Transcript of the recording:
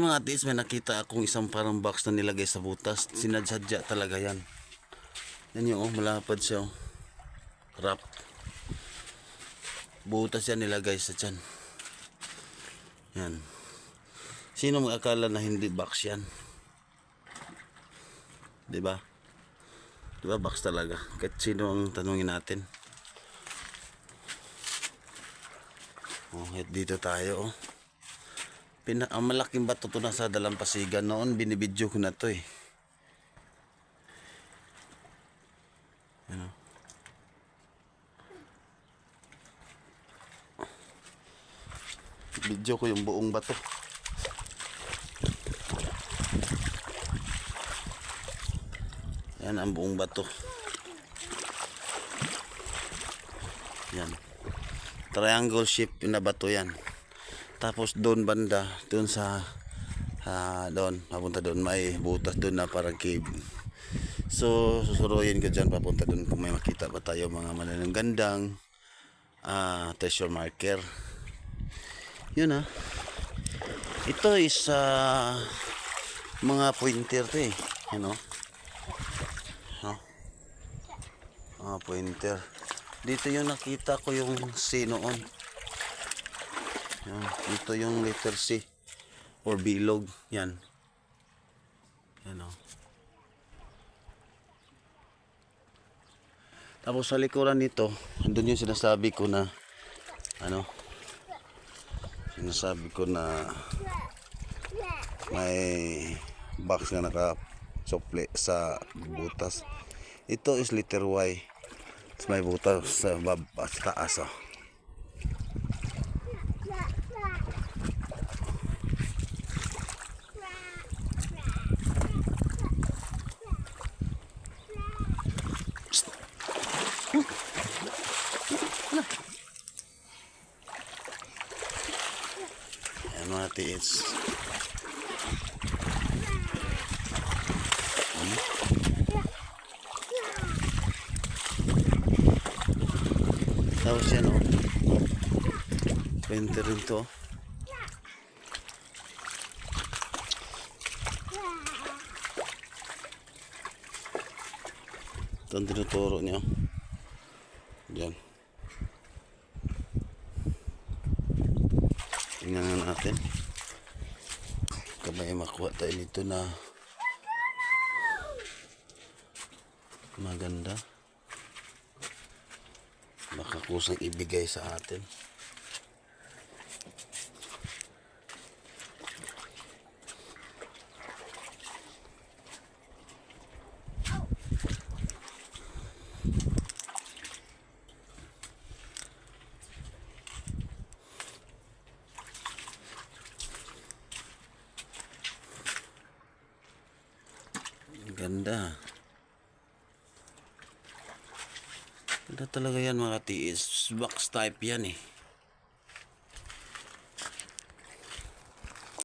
Mga tis, may nakita akong isang parang box na nilagay sa butas. Sinadya talaga yan. Yan yung malapad siya. Wrap. Butas yan nilagay sa tiyan. Yan. Sino mag-akala na hindi box yan? Diba? Diba box talaga? Kahit sino ang tanungin natin. Dito tayo. Ang malaking bato to nasa Dalampasigan. Noon binibidyo ko na to eh. Ano? Video ko yung buong bato. Yan ang buong bato. Yan. Triangle shape na bato yan. Tapos doon banda, doon sa doon, papunta doon may butas doon na parang cave. So susuruyin ko dyan papunta doon kung may makita ba tayo mga manananggandang treasure marker. Yun ito is mga pointer to eh. Ano? Mga pointer. Dito yung nakita ko yung C noon. Yan, dito yung letter C or bilog. Yan. Yan Tapos sa likuran nito, andun yung sinasabi ko na may box na naka-suple sa butas. Ito is letter Y. May butas sa taas Yan mga tiits. Tapos yan painter rin to. Ito ang tinuturo niya. Diyan. Tingnan natin. Kamay makuha tayo nito na maganda. Baka kusang ibigay sa atin. Ganda. Ganda talaga yan mga tiis. Box type yan eh.